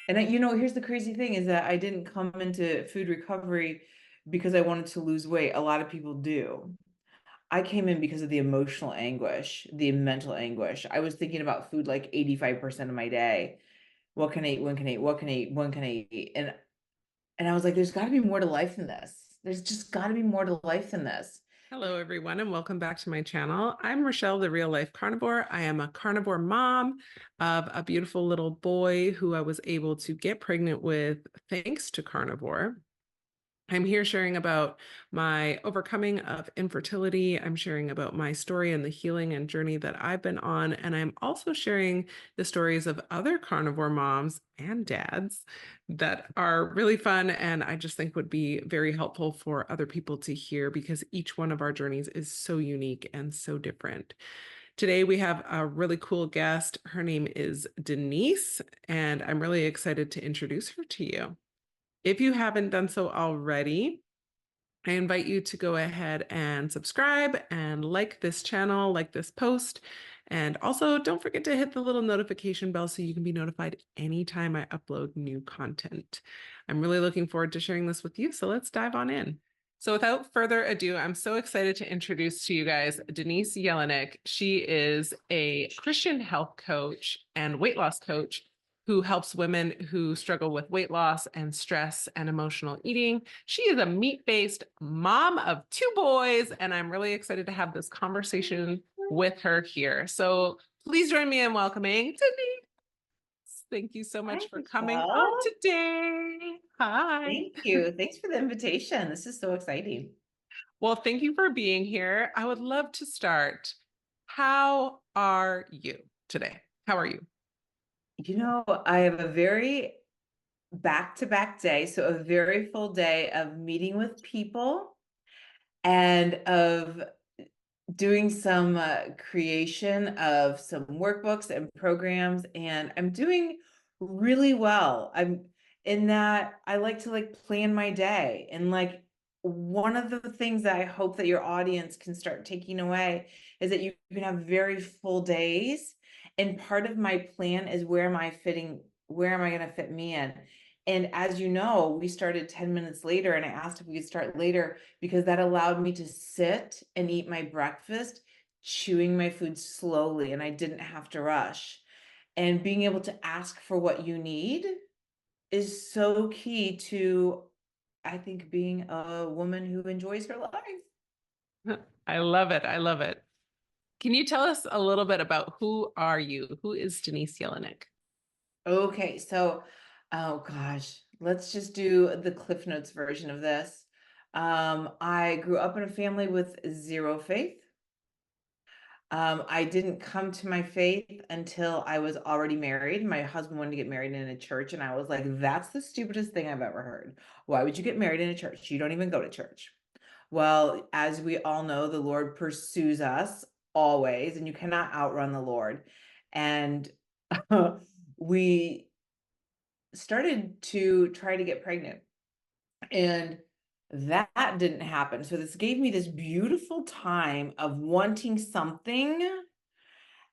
And here's the crazy thing is that I didn't come into food recovery because I wanted to lose weight. A lot of people do. I came in because of the emotional anguish, the mental anguish. I was thinking about food like 85% of my day. What can I eat? When can I eat? What can I eat? When can I eat? And I was like, there's got to be more to life than this. There's just got to be more to life than this. Hello, everyone, and welcome back to my channel. I'm Rochelle, the real life carnivore. I am a carnivore mom of a beautiful little boy who I was able to get pregnant with thanks to carnivore. I'm here sharing about my overcoming of infertility. I'm sharing about my story and the healing and journey that I've been on. And I'm also sharing the stories of other carnivore moms and dads that are really fun and I just think would be very helpful for other people to hear because each one of our journeys is so unique and so different. Today, we have a really cool guest. Her name is Denise, and I'm really excited to introduce her to you. If you haven't done so already, I invite you to go ahead and subscribe and like this channel, like this post. And also don't forget to hit the little notification bell so you can be notified anytime I upload new content. I'm really looking forward to sharing this with you. So let's dive on in. So without further ado, I'm so excited to introduce to you guys Denise Jelinek. She is a Christian health coach and weight loss coach who helps women who struggle with weight loss and stress and emotional eating. She is a meat-based mom of two boys, and I'm really excited to have this conversation with her here. So please join me in welcoming Denise. Thank you so Hi, much for coming on Michelle. today. Hi. Thank you. Thanks for the invitation. This is so exciting. Well, thank you for being here. I would love to start. How are you today? How are you? I have a very back-to-back day, so a very full day of meeting with people and of doing some creation of some workbooks and programs, and I'm doing really well. I'm in that I like to plan my day, and one of the things that I hope that your audience can start taking away is that you can have very full days. And part of my plan is where am I going to fit me in? And as you know, we started 10 minutes later, and I asked if we could start later because that allowed me to sit and eat my breakfast, chewing my food slowly, and I didn't have to rush. And being able to ask for what you need is so key to, I think, being a woman who enjoys her life. I love it. I love it. Can you tell us a little bit about who are you? Who is Denise Jelinek? Okay, so, oh gosh, let's just do the Cliff Notes version of this. I grew up in a family with zero faith. I didn't come to my faith until I was already married. My husband wanted to get married in a church, and I was like, that's the stupidest thing I've ever heard. Why would you get married in a church? You don't even go to church. Well, as we all know, the Lord pursues us always, and you cannot outrun the Lord. And we started to try to get pregnant, and that didn't happen. So this gave me this beautiful time of wanting something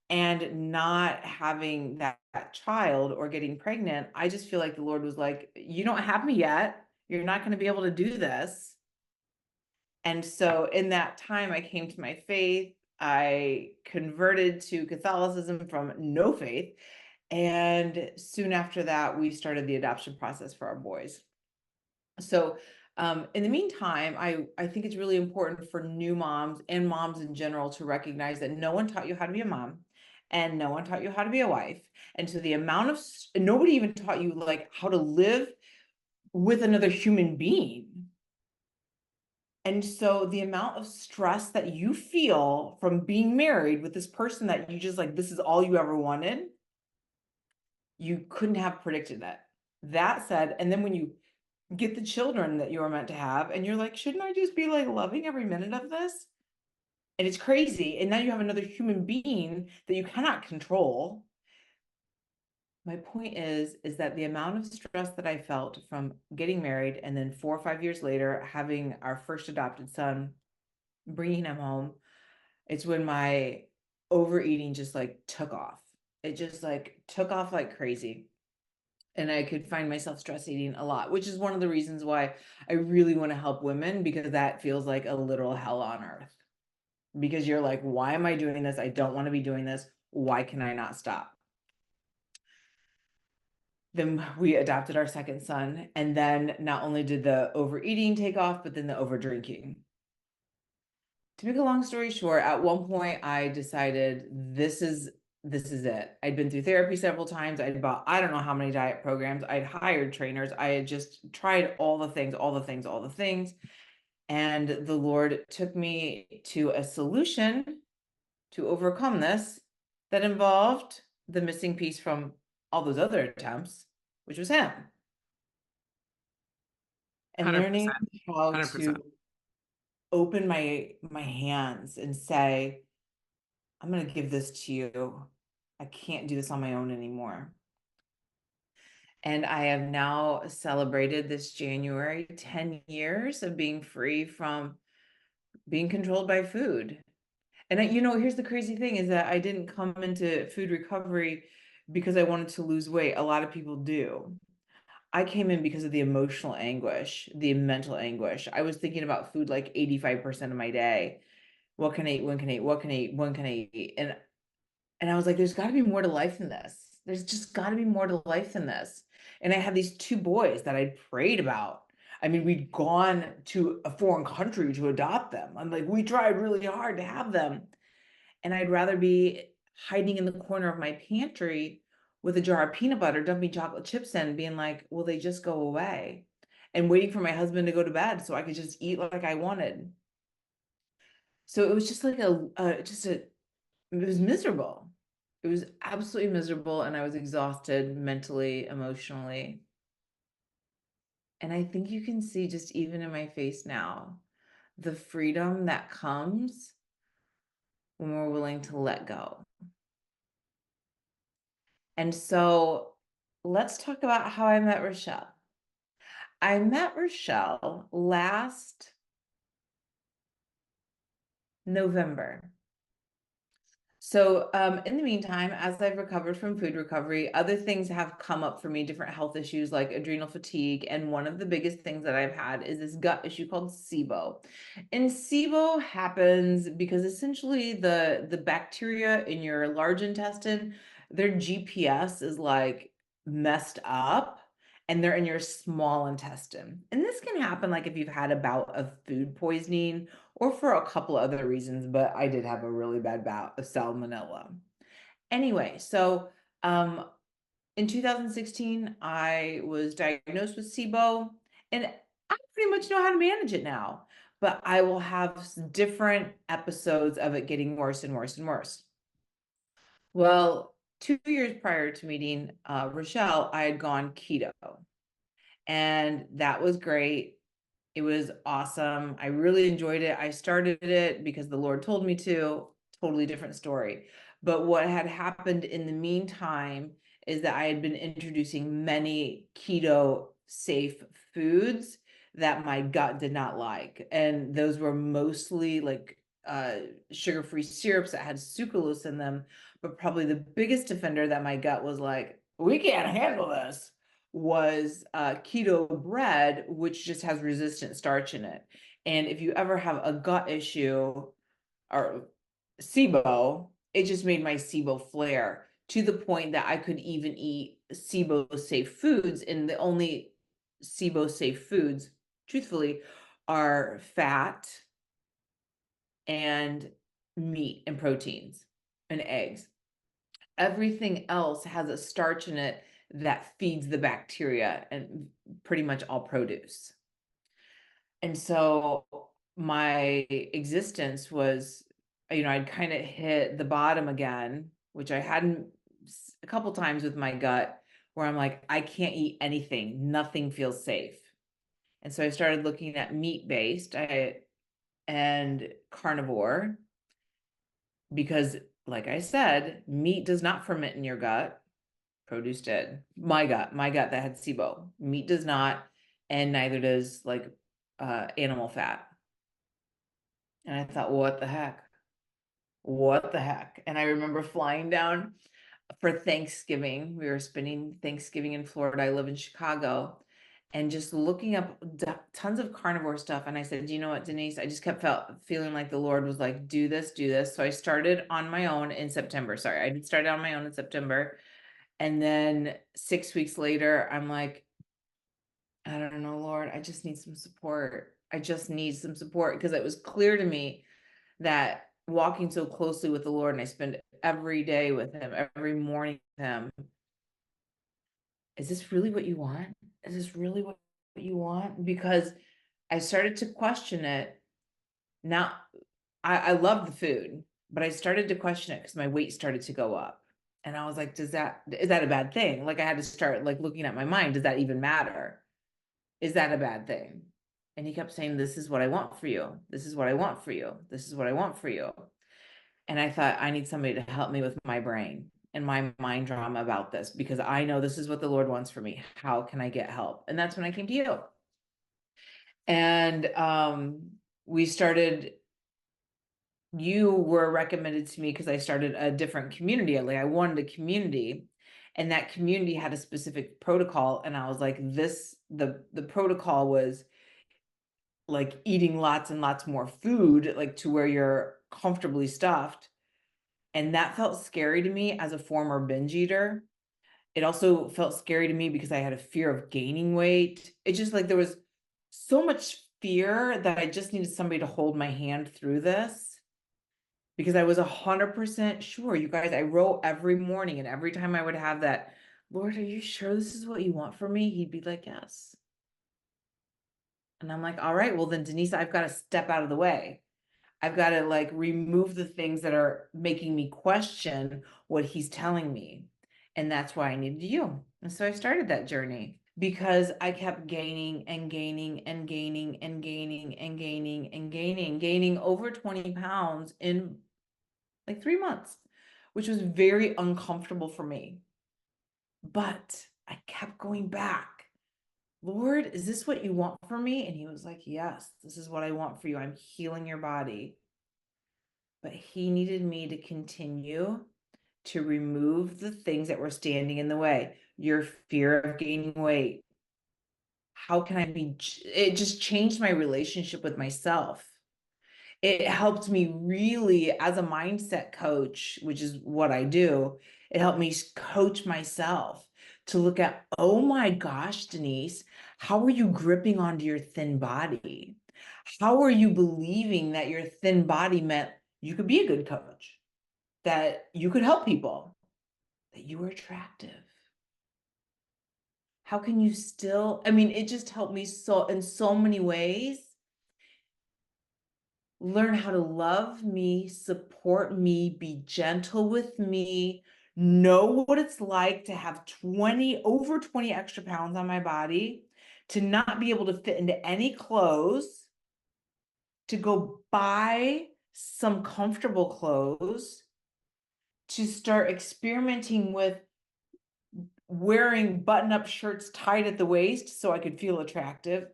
and not having that child or getting pregnant. I just feel like the Lord was like, you don't have me yet. You're not going to be able to do this. And so in that time, I came to my faith. I converted to Catholicism from no faith. And soon after that, we started the adoption process for our boys. So in the meantime, I think it's really important for new moms and moms in general to recognize that no one taught you how to be a mom and no one taught you how to be a wife. And so the amount of, nobody even taught you like how to live with another human being. And so the amount of stress that you feel from being married with this person that you just like, this is all you ever wanted, you couldn't have predicted that. That said, and then when you get the children that you were meant to have, and you're like, shouldn't I just be like loving every minute of this? And it's crazy. And now you have another human being that you cannot control. My point is that the amount of stress that I felt from getting married and then 4 or 5 years later having our first adopted son, bringing him home, it's when my overeating just like took off. It just like took off like crazy. And I could find myself stress eating a lot, which is one of the reasons why I really want to help women, because that feels like a literal hell on earth. Because you're like, why am I doing this? I don't want to be doing this. Why can I not stop? Then we adopted our second son. And then not only did the overeating take off, but then the over drinking. To make a long story short, at one point I decided this is it. I'd been through therapy several times. I'd bought I don't know how many diet programs. I'd hired trainers. I had just tried all the things, all the things, all the things. And the Lord took me to a solution to overcome this that involved the missing piece from all those other attempts, which was him. And 100%. learning how 100%. to open my hands and say, I'm going to give this to you. I can't do this on my own anymore. And I have now celebrated this January 10 years of being free from being controlled by food. And here's the crazy thing is that I didn't come into food recovery because I wanted to lose weight. A lot of people do. I came in because of the emotional anguish, the mental anguish. I was thinking about food like 85% of my day. What can I eat? When can I eat? What can I eat? When can I eat? And I was like, there's got to be more to life than this. There's just got to be more to life than this. And I had these two boys that I prayed about. I mean, we'd gone to a foreign country to adopt them. I'm like, we tried really hard to have them. And I'd rather be hiding in the corner of my pantry with a jar of peanut butter, dumping chocolate chips in, being like, will they just go away? And waiting for my husband to go to bed so I could just eat like I wanted. So it was just like it was miserable. It was absolutely miserable, and I was exhausted mentally, emotionally. And I think you can see just even in my face now, the freedom that comes when we're willing to let go. And so let's talk about how I met Rochelle. I met Rochelle last November. So, in the meantime, as I've recovered from food recovery, other things have come up for me, different health issues like adrenal fatigue. And one of the biggest things that I've had is this gut issue called SIBO. And SIBO happens because essentially the bacteria in your large intestine, their GPS is like messed up and they're in your small intestine. And this can happen like if you've had a bout of food poisoning or for a couple of other reasons, but I did have a really bad bout of salmonella. Anyway, so in 2016, I was diagnosed with SIBO, and I pretty much know how to manage it now, but I will have different episodes of it getting worse and worse and worse. Well, 2 years prior to meeting Rochelle, I had gone keto, and that was great. It was awesome. I really enjoyed it. I started it because the Lord told me to. Totally different story. But what had happened in the meantime is that I had been introducing many keto safe foods that my gut did not like. And those were mostly like sugar-free syrups that had sucralose in them. But probably the biggest offender that my gut was like, we can't handle this was keto bread, which just has resistant starch in it. And if you ever have a gut issue or SIBO, it just made my SIBO flare to the point that I could even eat SIBO safe foods. And the only SIBO safe foods, truthfully, are fat and meat and proteins and eggs. Everything else has a starch in it that feeds the bacteria and pretty much all produce. And so my existence was, I'd kind of hit the bottom again, which I hadn't a couple times with my gut, where I'm like, I can't eat anything. Nothing feels safe. And so I started looking at meat-based and carnivore because, like I said, meat does not ferment in your gut. Produce did. My gut that had SIBO. Meat does not, and neither does like animal fat. And I thought, what the heck? What the heck? And I remember flying down for Thanksgiving. We were spending Thanksgiving in Florida. I live in Chicago. And just looking up tons of carnivore stuff. And I said, you know what, Denise? I just kept feeling like the Lord was like, do this, do this. So I started on my own in September. Sorry, I started on my own in September. And then 6 weeks later, I'm like, I don't know, Lord, I just need some support. I just need some support because it was clear to me that walking so closely with the Lord, and I spend every day with him, every morning with him. Is this really what you want? Is this really what you want? Because I started to question it. Now, I love the food, but I started to question it because my weight started to go up. And I was like, is that a bad thing? Like I had to start like looking at my mind. Does that even matter? Is that a bad thing? And he kept saying, this is what I want for you. This is what I want for you. This is what I want for you. And I thought, I need somebody to help me with my brain and my mind drama about this because I know this is what the Lord wants for me. How can I get help? And that's when I came to you. And we started, you were recommended to me because I started a different community. Like I wanted a community, and that community had a specific protocol. And I was like, the protocol was like eating lots and lots more food, like to where you're comfortably stuffed. And that felt scary to me as a former binge eater. It also felt scary to me because I had a fear of gaining weight. It just like there was so much fear that I just needed somebody to hold my hand through this because I was 100% sure. You guys, I wrote every morning, and every time I would have that, Lord, are you sure this is what you want for me? He'd be like, yes. And I'm like, all right, well then Denise, I've got to step out of the way. I've got to like remove the things that are making me question what he's telling me. And that's why I needed you. And so I started that journey because I kept gaining and gaining and gaining and gaining and gaining and gaining over 20 pounds in like 3 months, which was very uncomfortable for me. But I kept going back. Lord, is this what you want for me? And he was like, yes, this is what I want for you. I'm healing your body. But he needed me to continue to remove the things that were standing in the way. Your fear of gaining weight. How can I be? It just changed my relationship with myself. It helped me really, as a mindset coach, which is what I do, it helped me coach myself to look at, oh my gosh, Denise, how are you gripping onto your thin body? How are you believing that your thin body meant you could be a good coach, that you could help people, that you were attractive? How can you still, I mean, it just helped me so in so many ways learn how to love me, support me, be gentle with me, know what it's like to have over 20 extra pounds on my body, to not be able to fit into any clothes, to go buy some comfortable clothes, to start experimenting with wearing button-up shirts tied at the waist so I could feel attractive.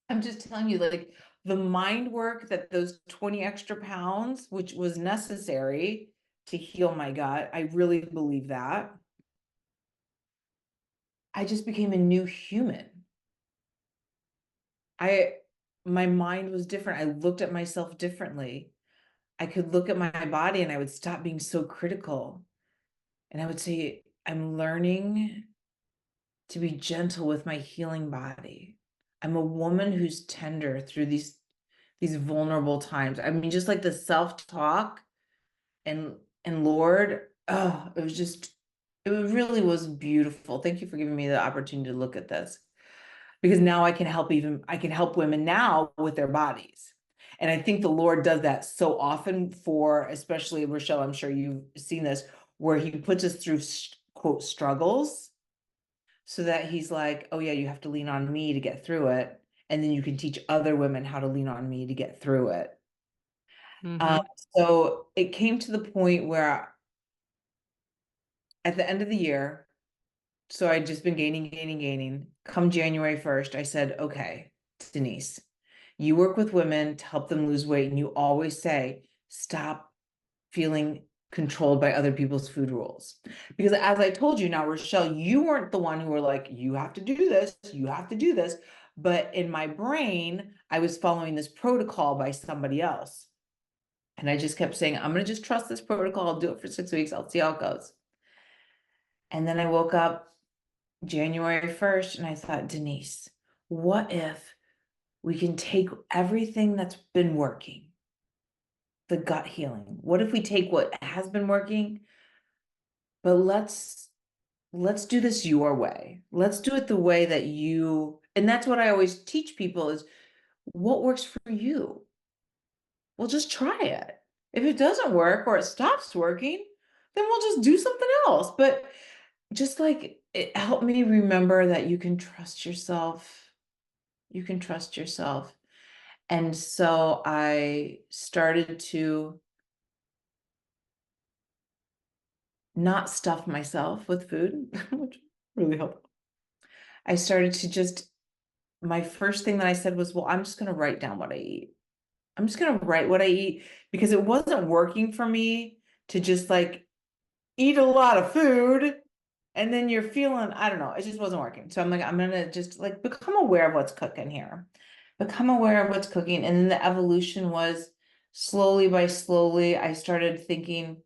I'm just telling you, like the mind work that those 20 extra pounds, which was necessary to heal my gut, I really believe that. I just became a new human. My mind was different. I looked at myself differently. I could look at my body and I would stop being so critical. And I would say, I'm learning to be gentle with my healing body. I'm a woman who's tender through these vulnerable times. I mean, just like the self-talk and Lord, oh, it really was beautiful. Thank you for giving me the opportunity to look at this because now I can help women now with their bodies. And I think the Lord does that so often for, especially Rochelle, I'm sure you've seen this, where he puts us through quote struggles so that he's like, oh yeah, you have to lean on me to get through it. And then you can teach other women how to lean on me to get through it. Mm-hmm. So it came to the point where at the end of the year, so I'd just been gaining. Come January 1st, I said, okay, Denise, you work with women to help them lose weight. And you always say, stop feeling controlled by other people's food rules. Because as I told you now, Rochelle, you weren't the one who were like, you have to do this, you have to do this. But in my brain, I was following this protocol by somebody else. And I just kept saying, I'm going to just trust this protocol. I'll do it for 6 weeks. I'll see how it goes. And then I woke up January 1st and I thought, Denise, what if we can take everything that's been working, the gut healing? What if we take what has been working, but let's do this your way. Let's do it the way that you, and that's what I always teach people is what works for you. Well, just try it. If it doesn't work or it stops working, then we'll just do something else. But just like it helped me remember that you can trust yourself. You can trust yourself. And so I started to not stuff myself with food, which really helped. I started to just, my first thing that I said was, well, I'm just going to write down what I eat. I'm just going to write what I eat because it wasn't working for me to just like eat a lot of food and then you're feeling, I don't know, it just wasn't working. So I'm like, I'm going to just like become aware of what's cooking here, become aware of what's cooking. And then the evolution was slowly by slowly, I started thinking,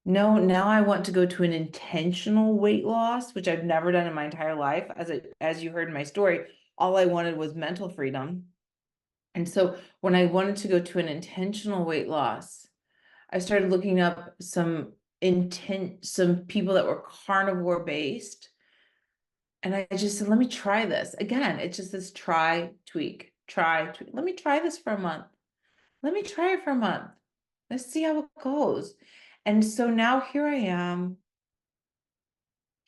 no, now I want to go to an intentional weight loss, which I've never done in my entire life. As you heard in my story, all I wanted was mental freedom. And so when I wanted to go to an intentional weight loss, I started looking up some people that were carnivore based. And I just said, let me try this. Again, it's just this try, tweak, try, tweak. Let me try this for a month. Let me try it for a month. Let's see how it goes. And so now here I am.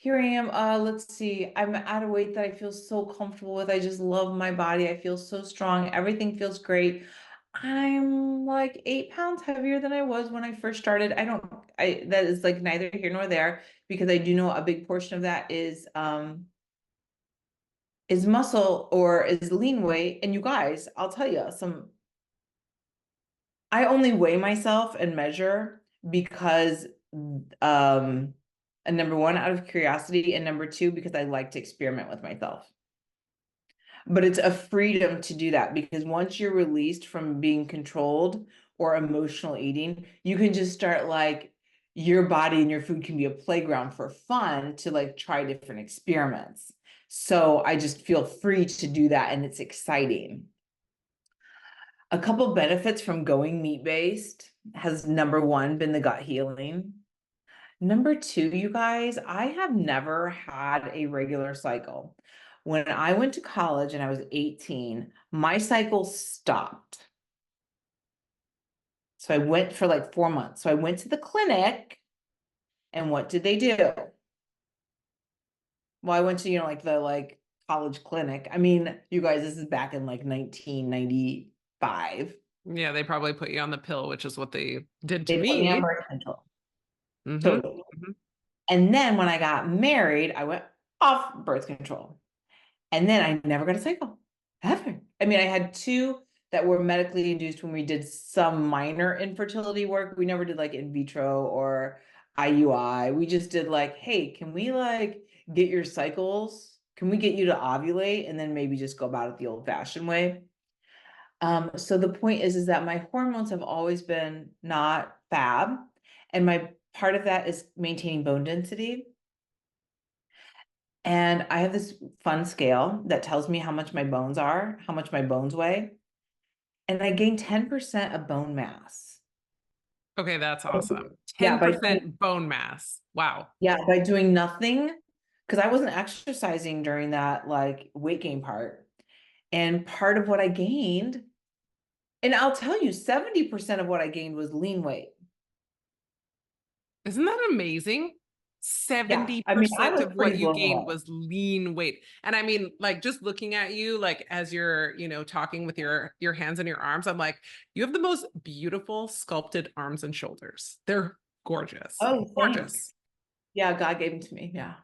Let's see. I'm at a weight that I feel so comfortable with. I just love my body. I feel so strong. Everything feels great. I'm like 8 pounds heavier than I was when I first started. That is like neither here nor there because I do know a big portion of that is muscle or is lean weight. And you guys, I'll tell you I only weigh myself and measure because and number one, out of curiosity, and number two, because I like to experiment with myself. But it's a freedom to do that because once you're released from being controlled or emotional eating, you can just start like your body and your food can be a playground for fun to like try different experiments. So I just feel free to do that and it's exciting. A couple benefits from going meat-based has number one been the gut healing. Number two, you guys, I have never had a regular cycle. When I went to college and I was 18, my cycle stopped. So I went for like 4 months. So I went to the clinic and what did they do? Well, I went to, like the college clinic. I mean, you guys, this is back in like 1995. Yeah, they probably put you on the pill, which is what they did to They put me on me. birth control. Mm-hmm. Totally. Mm-hmm. And then when I got married, I went off birth control. And then I never got a cycle ever. I mean, I had two that were medically induced when we did some minor infertility work. We never did like in vitro or IUI. We just did like, hey, can we like get your cycles? Can we get you to ovulate and then maybe just go about it the old fashioned way? So the point is that my hormones have always been not fab. And my part of that is maintaining bone density. And I have this fun scale that tells me how much my bones are, how much my bones weigh. And I gained 10% of bone mass. Okay, that's awesome. Yeah, 10% bone mass. Wow. by doing nothing, because I wasn't exercising during that like weight gain part. And part of what I gained, and I'll tell you, 70% of what I gained was lean weight. Isn't that amazing? Yeah. I mean, I 70% was of what pretty you blown gained away. was lean weight. And I mean, like just looking at you, like as you're, talking with your hands and your arms, I'm like, you have the most beautiful sculpted arms and shoulders. They're gorgeous. Oh, thanks. Gorgeous. Yeah, God gave them to me. Yeah.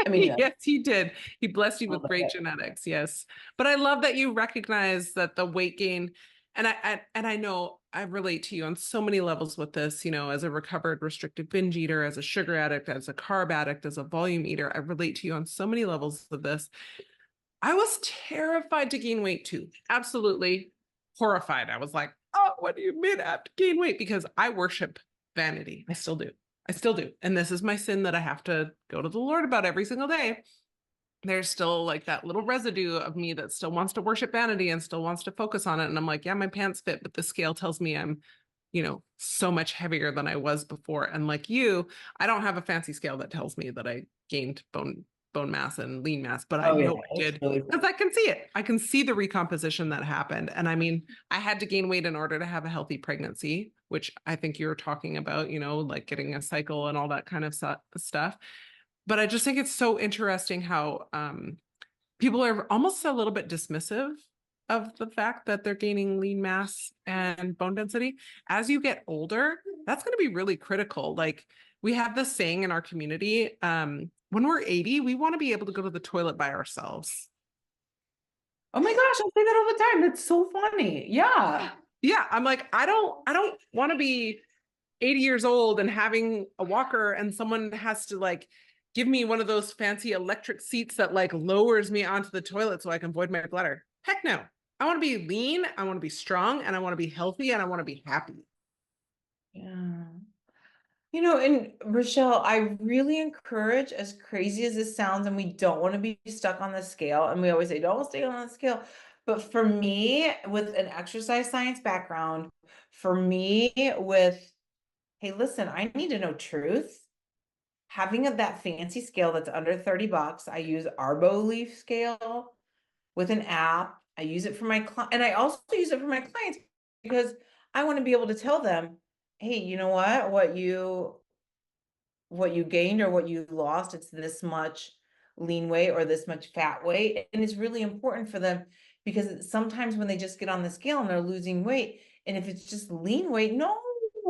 I mean, Yes, he did. He blessed you a with little great bit. genetics. Yes. But I love that you recognize that the weight gain, and I know I relate to you on so many levels with this, as a recovered restrictive binge eater, as a sugar addict, as a carb addict, as a volume eater. I relate to you on so many levels of this. I was terrified to gain weight too. Absolutely horrified. I was like, oh, what do you mean I have to gain weight? Because I worship vanity. I still do. I still do. And this is my sin that I have to go to the Lord about every single day. There's still like that little residue of me that still wants to worship vanity and still wants to focus on it. And I'm like, yeah, my pants fit, but the scale tells me I'm, so much heavier than I was before. And like you, I don't have a fancy scale that tells me that I gained bone mass and lean mass, but I Oh yeah, know I it's did really because I can see it. I can see the recomposition that happened. And I mean, I had to gain weight in order to have a healthy pregnancy, which I think you were talking about, like getting a cycle and all that kind of stuff. But I just think it's so interesting how people are almost a little bit dismissive of the fact that they're gaining lean mass and bone density. As you get older, that's going to be really critical. Like we have this saying in our community, when we're 80, we want to be able to go to the toilet by ourselves. Oh my gosh, I say that all the time. That's so funny. Yeah. Yeah, I'm like, I don't want to be 80 years old and having a walker and someone has to like give me one of those fancy electric seats that like lowers me onto the toilet so I can void my bladder. Heck no. I want to be lean, I want to be strong, and I want to be healthy, and I want to be happy. Yeah. And Rochelle, I really encourage, as crazy as this sounds, and we don't want to be stuck on the scale, and we always say, don't stay on the scale. But for me, with an exercise science background, for me, with, hey, listen, I need to know truth. Having that fancy scale that's under $30, I use Arbo scale with an app. I use it for my client, and I also use it for my clients because I want to be able to tell them, hey, you know what you gained or what you lost, it's this much lean weight or this much fat weight. And it's really important for them because sometimes when they just get on the scale and they're losing weight, and if it's just lean weight, no,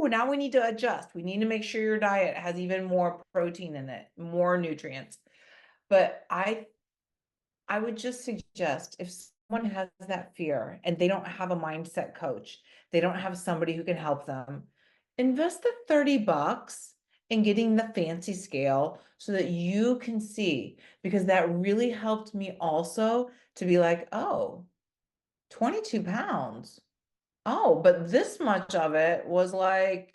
now we need to adjust. We need to make sure your diet has even more protein in it, more nutrients. But I would just suggest if someone has that fear and they don't have a mindset coach, they don't have somebody who can help them, invest the $30 in getting the fancy scale so that you can see, because that really helped me also to be like, oh, 22 pounds. Oh, but this much of it was like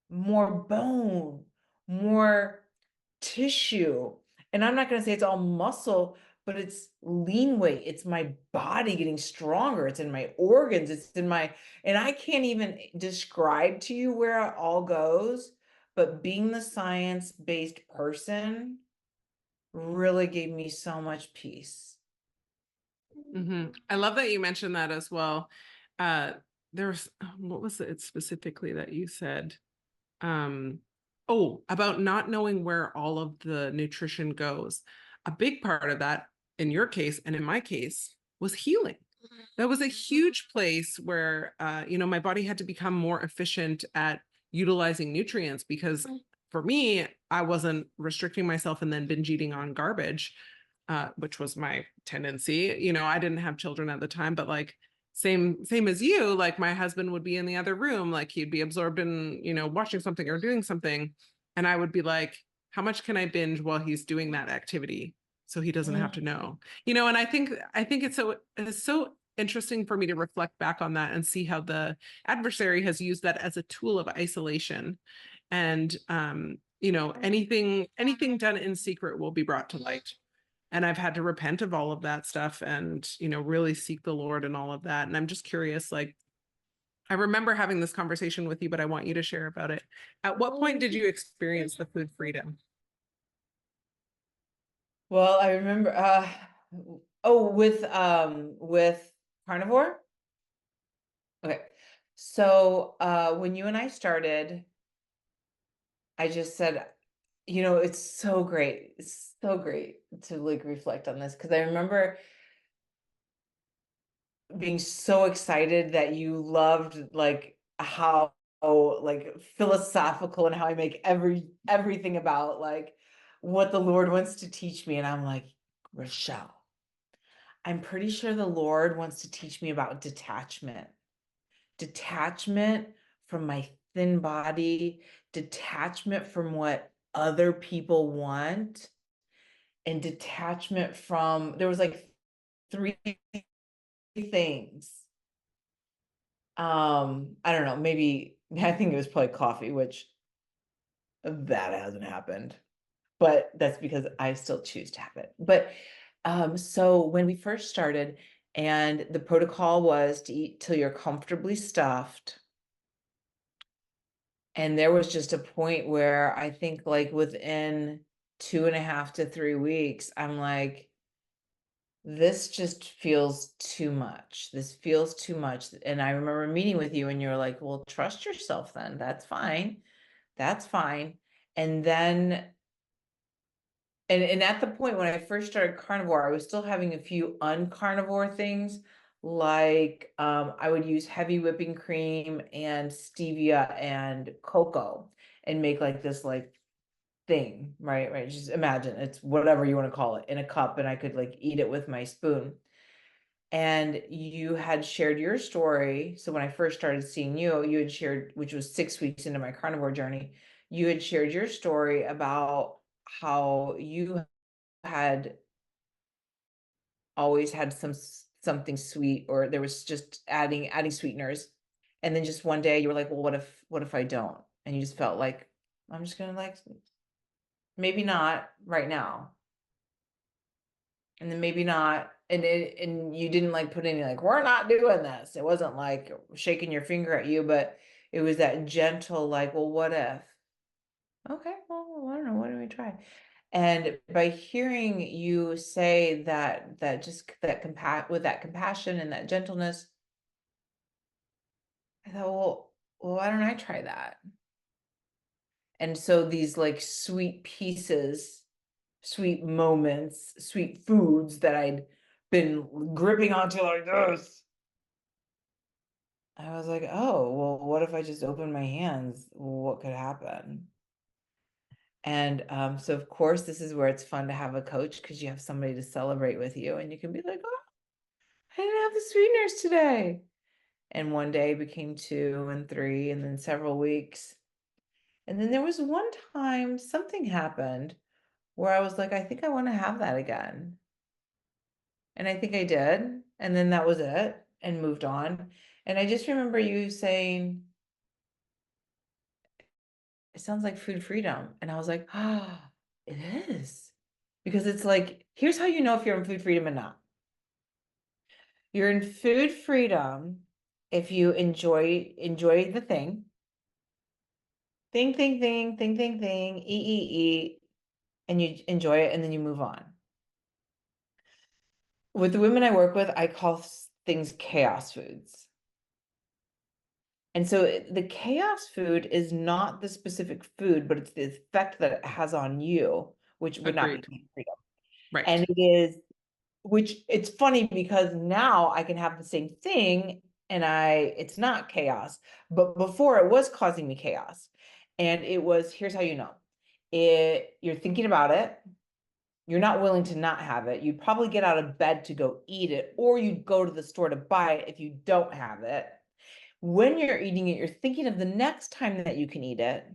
more bone, more tissue. And I'm not going to say it's all muscle, but it's lean weight. It's my body getting stronger. It's in my organs. And I can't even describe to you where it all goes. But being the science-based person really gave me so much peace. I love that you mentioned that as well. Uh, there's what was it specifically that you said? Um, oh, about not knowing where all of the nutrition goes. A big part of that, in your case and in my case, was healing. That was a huge place where, my body had to become more efficient at utilizing nutrients because for me, I wasn't restricting myself and then binge eating on garbage, which was my tendency. I didn't have children at the time, but like same as you, like my husband would be in the other room, like he'd be absorbed in, watching something or doing something. And I would be like, how much can I binge while he's doing that activity? So he doesn't have to know, and I think it's so interesting for me to reflect back on that and see how the adversary has used that as a tool of isolation. And anything done in secret will be brought to light. And I've had to repent of all of that stuff and really seek the Lord and all of that. And I'm just curious, like, I remember having this conversation with you, but I want you to share about it. At what point did you experience the food freedom? Well, I remember with carnivore. Okay. So when you and I started, I just said, it's so great. It's so great to like reflect on this because I remember being so excited that you loved like how like philosophical and how I make everything about like what the Lord wants to teach me. And I'm like, Rochelle, I'm pretty sure the Lord wants to teach me about detachment. detachment from my thin body, detachment from what other people want, and detachment from, there was like three things. I don't know, maybe I think it was probably coffee, which that hasn't happened, but that's because I still choose to have it. But so when we first started, and the protocol was to eat till you're comfortably stuffed. And there was just a point where I think like within 2.5 to 3 weeks, I'm like, this just feels too much. This feels too much. And I remember meeting with you and you're like, well, trust yourself then. That's fine. That's fine. And then, and at the point when I first started carnivore, I was still having a few uncarnivore things. Like I would use heavy whipping cream and stevia and cocoa and make like this like thing, right? Right. Just imagine it's whatever you want to call it in a cup, and I could like eat it with my spoon. And you had shared your story. So when I first started seeing you, you had shared, which was 6 weeks into my carnivore journey, you had shared your story about how you had always had something sweet, or there was just adding sweeteners. And then just one day you were like, well, what if I don't? And you just felt like, I'm just gonna like, maybe not right now. And then maybe not, and you didn't like put any like, we're not doing this. It wasn't like shaking your finger at you, but it was that gentle like, well, what if? Okay, well, I don't know, what do we try? And by hearing you say that just that with that compassion and that gentleness, I thought, well, why don't I try that? And so these like sweet pieces, sweet moments, sweet foods that I'd been gripping onto like this, I was like, oh, well, what if I just open my hands? What could happen? And so of course, this is where it's fun to have a coach, because you have somebody to celebrate with you and you can be like, oh, I didn't have the sweeteners today. And one day became two and three, and then several weeks. And then there was one time something happened where I was like, I think I want to have that again. And I think I did. And then that was it, and moved on. And I just remember you saying, it sounds like food freedom. And I was like, ah, oh, it is. Because it's like, here's how you know if you're in food freedom or not. You're in food freedom if you enjoy the thing, eat, and you enjoy it, and then you move on. With the women I work with, I call things chaos foods. And so the chaos food is not the specific food, but it's the effect that it has on you, which would not be Agreed. food freedom. Right. And it is, which it's funny because now I can have the same thing and it's not chaos, but before it was causing me chaos. And it was, here's how you know. You're thinking about it. You're not willing to not have it. You'd probably get out of bed to go eat it, or you'd go to the store to buy it if you don't have it. When you're eating it, you're thinking of the next time that you can eat it,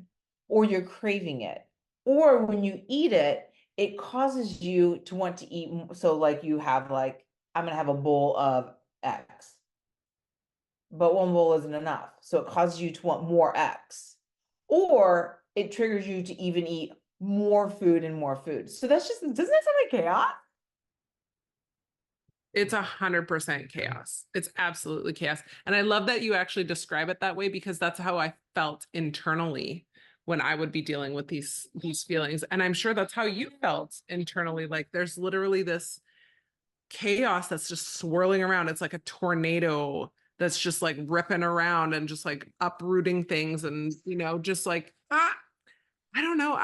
or you're craving it. Or when you eat it, it causes you to want to eat. So like you have like, I'm going to have a bowl of X, but one bowl isn't enough. So it causes you to want more X, or it triggers you to even eat more food and more food. So that's just, doesn't that sound like chaos? It's 100% chaos. It's absolutely chaos. And I love that you actually describe it that way, because that's how I felt internally when I would be dealing with these feelings. And I'm sure that's how you felt internally. Like there's literally this chaos that's just swirling around. It's like a tornado that's just like ripping around and just like uprooting things, and just like I don't know.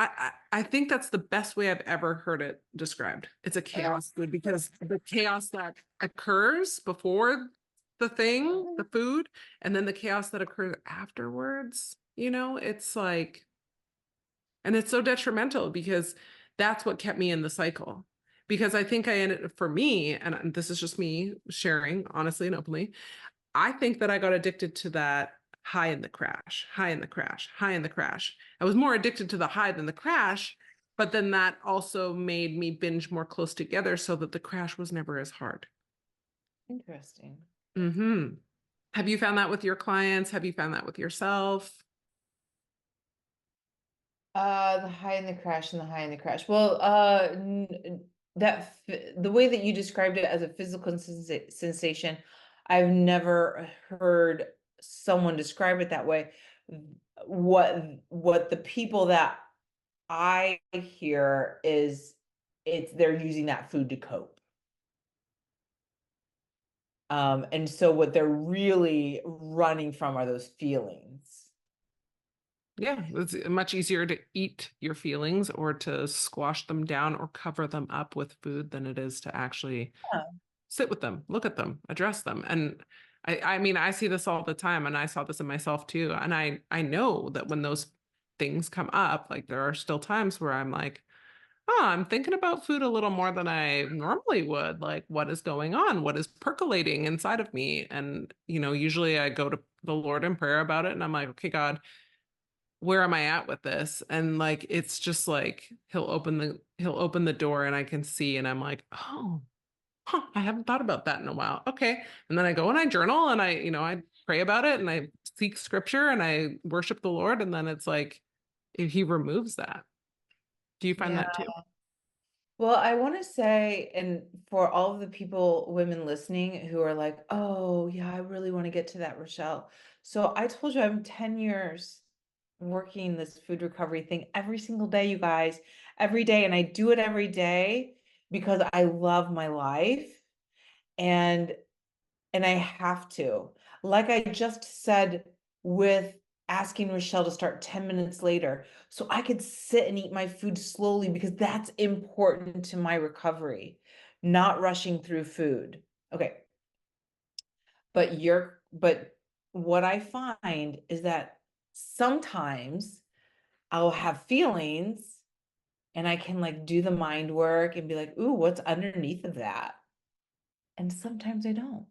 I think that's the best way I've ever heard it described. It's a chaos food, because the chaos that occurs before the food, and then the chaos that occurs afterwards, it's like, and it's so detrimental, because that's what kept me in the cycle. Because I think I ended, for me, and this is just me sharing honestly and openly, I think that I got addicted to that high in the crash, high in the crash, high in the crash. I was more addicted to the high than the crash, but then that also made me binge more close together so that the crash was never as hard. Interesting. Hmm. Have you found that with your clients? Have you found that with yourself? The high and the crash and the high and the crash. Well, the way that you described it as a physical sensation, I've never heard someone describe it that way. What the people that I hear is it's they're using that food to cope. And so what they're really running from are those feelings. Yeah, it's much easier to eat your feelings or to squash them down or cover them up with food than it is to actually Yeah. sit with them, look at them, address them. And I mean, I see this all the time, and I saw this in myself too. And I know that when those things come up, like there are still times where I'm like, oh, I'm thinking about food a little more than I normally would. Like, what is going on? What is percolating inside of me? And, usually I go to the Lord in prayer about it, and I'm like, okay, God, where am I at with this? And like it's just like he'll open the door and I can see and I'm like, oh, huh, I haven't thought about that in a while. Okay. And then I go and I journal and I pray about it and I seek scripture and I worship the Lord. And then it's like he removes that. Do you find Yeah. that too? Well, I want to say, and for all of the people, women listening who are like, oh, yeah, I really want to get to that, Rochelle. So I told you I'm 10 years working this food recovery thing every single day, you guys, every day. And I do it every day because I love my life. And and I have to. Like I just said with asking Rochelle to start 10 minutes later, so I could sit and eat my food slowly because that's important to my recovery, not rushing through food. Okay. But what I find is that sometimes I'll have feelings and I can like do the mind work and be like, ooh, what's underneath of that? And sometimes I don't.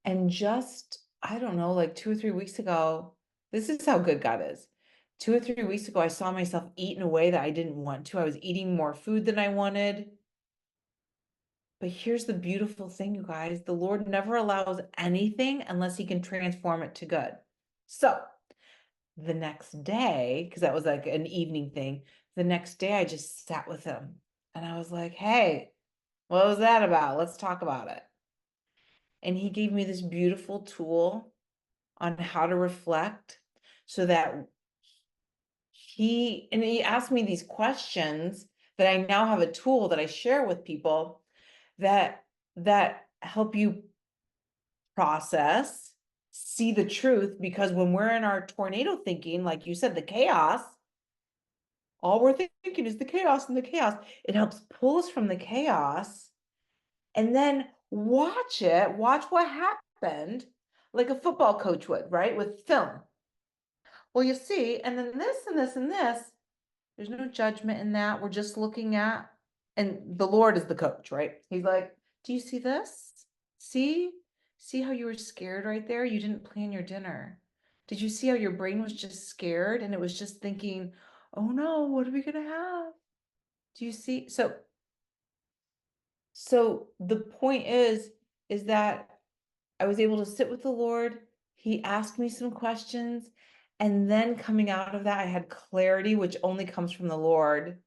And just, I don't know, like 2 or 3 weeks ago, this is how good God is. 2 or 3 weeks ago, I saw myself eat in a way that I didn't want to. I was eating more food than I wanted. But here's the beautiful thing, you guys. The Lord never allows anything unless he can transform it to good. So the next day, because that was like an evening thing, the next day I just sat with him and I was like, hey, what was that about? Let's talk about it. And he gave me this beautiful tool on how to reflect so that he asked me these questions that I now have a tool that I share with people that help you process, see the truth, because when we're in our tornado thinking, like you said, the chaos, all we're thinking is the chaos and the chaos. It helps pull us from the chaos and then watch what happened, like a football coach would, right? With film. Well, you see, and then this and this and this, there's no judgment in that. We're just looking at, and the Lord is the coach, right? He's like, do you see this? See? See how you were scared right there? You didn't plan your dinner. Did you see how your brain was just scared and it was just thinking, oh no, what are we gonna have? Do you see? So the point is that I was able to sit with the Lord. He asked me some questions. And then coming out of that, I had clarity, which only comes from the Lord.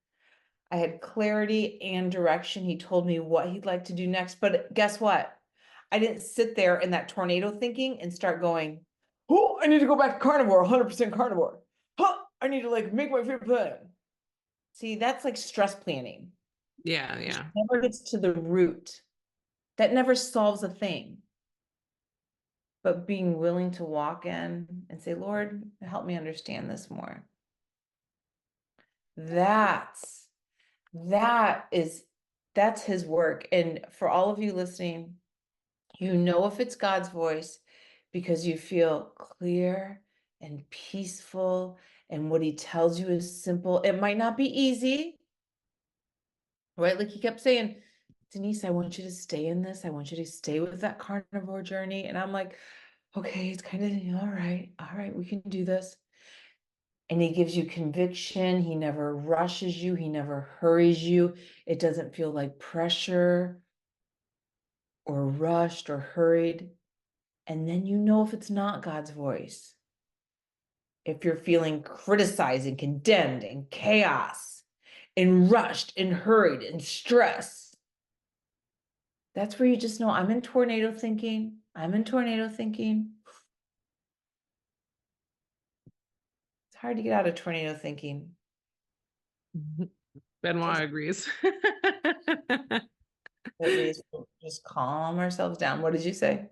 I had clarity and direction. He told me what he'd like to do next. But guess what? I didn't sit there in that tornado thinking and start going, oh, I need to go back to carnivore, 100% carnivore. Huh, I need to like make my favorite plan. See, that's like stress planning, Yeah, which yeah. never gets to the root. That never solves a thing. But being willing to walk in and say, Lord, help me understand this more. That's that is that's his work. And for all of you listening, you know if it's God's voice because you feel clear and peaceful, and what he tells you is simple. It might not be easy, right? Like he kept saying, Denise, I want you to stay in this. I want you to stay with that carnivore journey. And I'm like, Okay, it's kind of all right, we can do this. And he gives you conviction. He never rushes you. He never hurries you. It doesn't feel like pressure or rushed or hurried. And then you know if it's not God's voice. If you're feeling criticized and condemned and chaos and rushed and hurried and stressed, that's where you just know I'm in tornado thinking. I'm in tornado thinking. It's hard to get out of tornado thinking. Benoit Just agrees. that we just calm ourselves down. What did you say?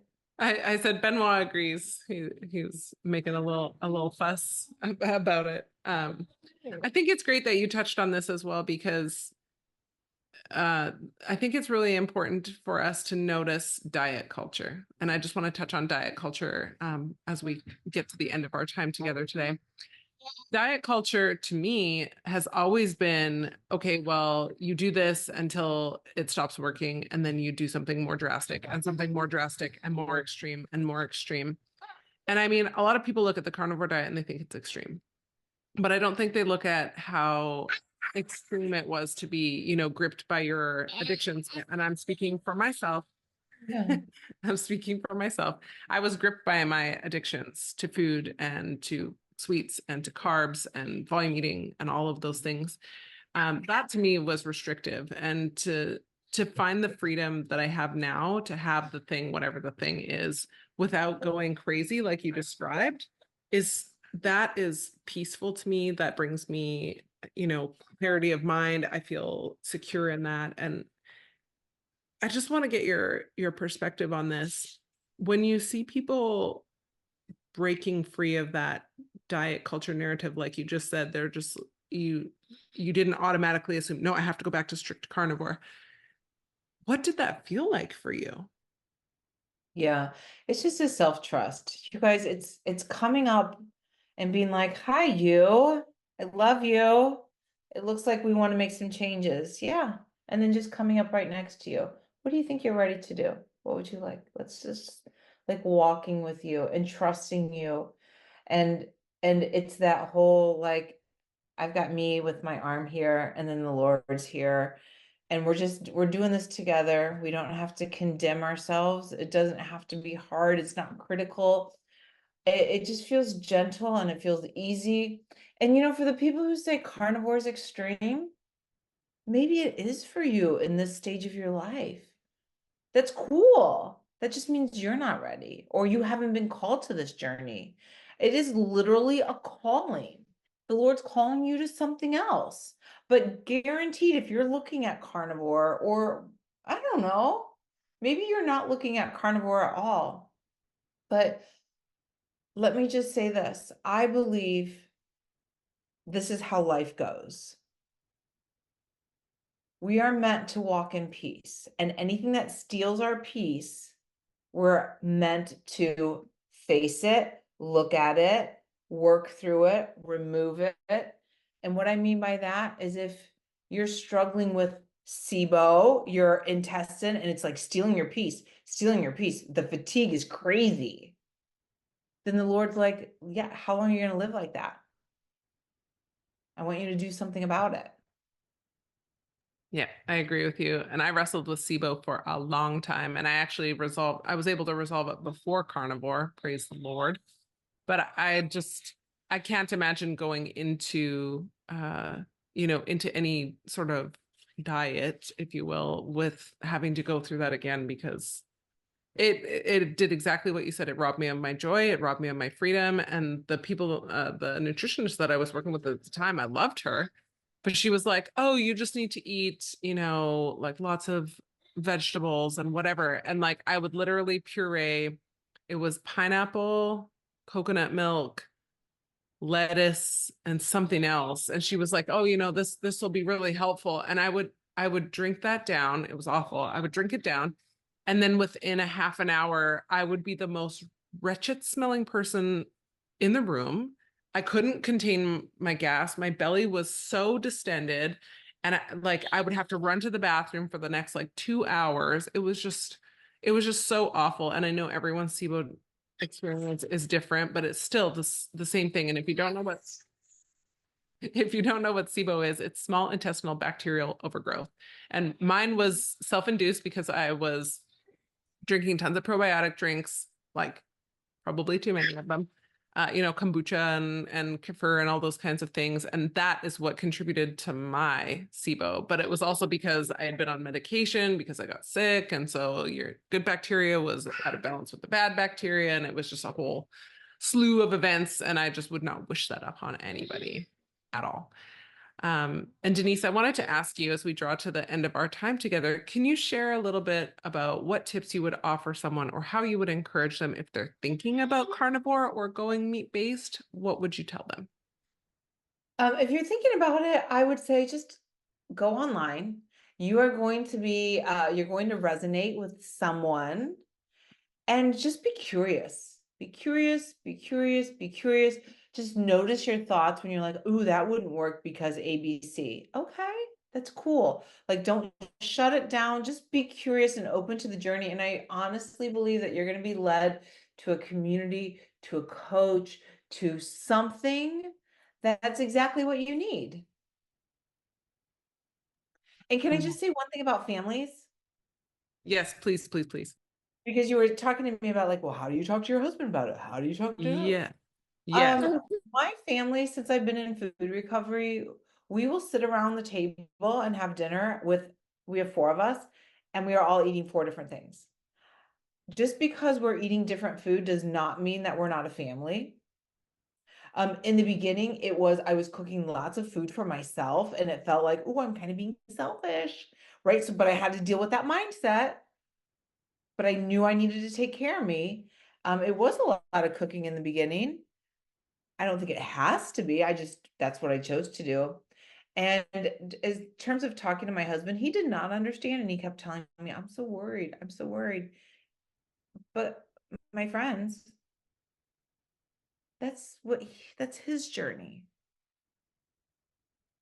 I said Benoit agrees. He's making a little fuss about it. I think it's great that you touched on this as well because I think it's really important for us to notice diet culture. And I just want to touch on diet culture as we get to the end of our time together today. Diet culture to me has always been okay, well, you do this until it stops working, and then you do something more drastic and something more drastic and more extreme and more extreme. And I mean, a lot of people look at the carnivore diet and they think it's extreme, but I don't think they look at how extreme it was to be, gripped by your addictions. And I'm speaking for myself. Yeah. I'm speaking for myself. I was gripped by my addictions to food and to sweets and to carbs and volume eating and all of those things. That to me was restrictive. And to find the freedom that I have now to have the thing, whatever the thing is, without going crazy like you described, is peaceful to me. That brings me, clarity of mind. I feel secure in that. And I just want to get your perspective on this. When you see people breaking free of that diet culture narrative, like you just said, they're just you didn't automatically assume, no, I have to go back to strict carnivore. What did that feel like for you? Yeah, it's just a self-trust. You guys, it's coming up and being like, "Hi, you. I love you. It looks like we want to make some changes." Yeah. And then just coming up right next to you. What do you think you're ready to do? What would you like? Let's just like walking with you and trusting you. And and it's that whole like I've got me with my arm here and then the Lord's here. And we're doing this together. We don't have to condemn ourselves. It doesn't have to be hard. It's not critical. It just feels gentle and it feels easy. And for the people who say carnivore is extreme, maybe it is for you in this stage of your life. That's cool. That just means you're not ready or you haven't been called to this journey. It is literally a calling. The Lord's calling you to something else. But guaranteed, if you're looking at carnivore, or I don't know, maybe you're not looking at carnivore at all. But let me just say this. I believe this is how life goes. We are meant to walk in peace, and anything that steals our peace, we're meant to face it, look at it, work through it, remove it. And what I mean by that is if you're struggling with SIBO, your intestine, and it's like stealing your peace, the fatigue is crazy. Then the Lord's like, yeah, how long are you going to live like that? I want you to do something about it. Yeah, I agree with you. And I wrestled with SIBO for a long time. And I was able to resolve it before carnivore, praise the Lord. But I can't imagine going into any sort of diet, if you will, with having to go through that again because it did exactly what you said. It robbed me of my joy. It robbed me of my freedom. And the nutritionist that I was working with at the time, I loved her, but she was like, "Oh, you just need to eat, like lots of vegetables and whatever." And like I would literally puree. It was pineapple, coconut milk, lettuce, and something else. And she was like, "Oh, this will be really helpful." And I would drink that down. It was awful. I would drink it down. And then within a half an hour, I would be the most wretched smelling person in the room. I couldn't contain my gas. My belly was so distended. And I would have to run to the bathroom for the next like 2 hours. It was just so awful. And I know everyone's SIBO experience is different, but it's still the same thing. And if you don't know what SIBO is, it's small intestinal bacterial overgrowth. And mine was self-induced because I was drinking tons of probiotic drinks, like probably too many of them, kombucha and kefir and all those kinds of things. And that is what contributed to my SIBO. But it was also because I had been on medication because I got sick. And so your good bacteria was out of balance with the bad bacteria. And it was just a whole slew of events. And I just would not wish that upon anybody at all. And Denise, I wanted to ask you as we draw to the end of our time together, can you share a little bit about what tips you would offer someone or how you would encourage them if they're thinking about carnivore or going meat-based? What would you tell them? If you're thinking about it, I would say just go online. You are going to be, you're going to resonate with someone and just be curious. Be curious, be curious, be curious. Just notice your thoughts when you're like, ooh, that wouldn't work because ABC. Okay, that's cool. Like, don't shut it down. Just be curious and open to the journey. And I honestly believe that you're going to be led to a community, to a coach, to something that's exactly what you need. And can I just say one thing about families? Yes, please, please, please. Because you were talking to me about like, well, how do you talk to your husband about it? How do you talk to Yeah. Yeah. my family, since I've been in food recovery, we will sit around the table and have dinner with, we have four of us, and we are all eating four different things. Just because we're eating different food does not mean that we're not a family. In the beginning, I was cooking lots of food for myself, and it felt like, oh, I'm kind of being selfish, right? So, but I had to deal with that mindset, but I knew I needed to take care of me. It was a lot of cooking in the beginning. I don't think it has to be. That's what I chose to do. And in terms of talking to my husband, he did not understand. And he kept telling me, I'm so worried. I'm so worried. But my friends, that's his journey.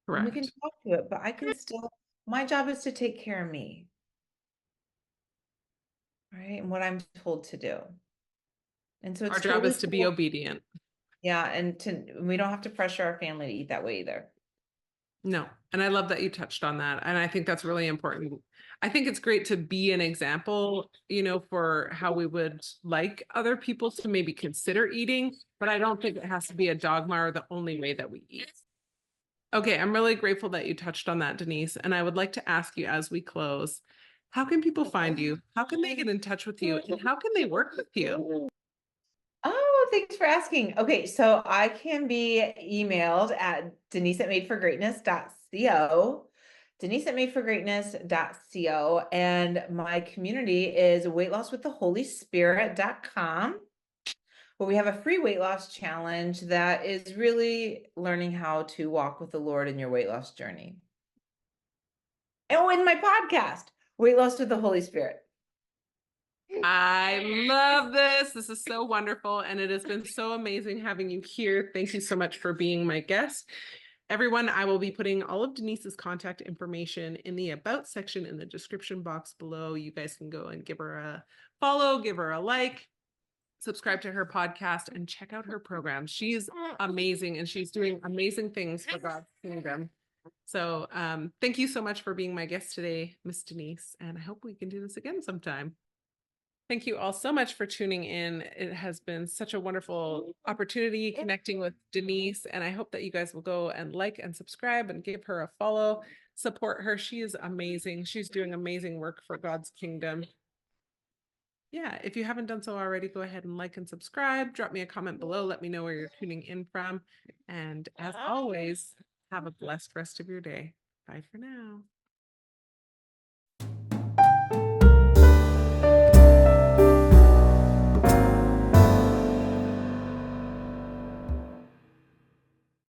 And we can Correct. talk to it, but I can still, my job is to take care of me, right? And what I'm told to do. And so Our it's job totally is to be cool. obedient. Yeah. We don't have to pressure our family to eat that way either. No. And I love that you touched on that. And I think that's really important. I think it's great to be an example, for how we would like other people to maybe consider eating, but I don't think it has to be a dogma or the only way that we eat. Okay, I'm really grateful that you touched on that, Denise. And I would like to ask you as we close, how can people find you? How can they get in touch with you? And how can they work with you? Oh, thanks for asking. Okay, so I can be emailed at denise@madeforgreatness.co, denise@madeforgreatness.co, and my community is weightlosswiththeholyspirit.com, where we have a free weight loss challenge that is really learning how to walk with the Lord in your weight loss journey. Oh, in my podcast, Weight Loss with the Holy Spirit. I love this. This is so wonderful. And it has been so amazing having you here. Thank you so much for being my guest. Everyone, I will be putting all of Denise's contact information in the About section in the description box below. You guys can go and give her a follow, give her a like, subscribe to her podcast, and check out her program. She's amazing and she's doing amazing things for God's kingdom. So thank you so much for being my guest today, Miss Denise. And I hope we can do this again sometime. Thank you all so much for tuning in. It has been such a wonderful opportunity connecting with Denise, and I hope that you guys will go and like and subscribe and give her a follow, support her. She is amazing. She's doing amazing work for God's kingdom. Yeah, if you haven't done so already, go ahead and like and subscribe. Drop me a comment below. Let me know where you're tuning in from. And as always, have a blessed rest of your day. Bye for now.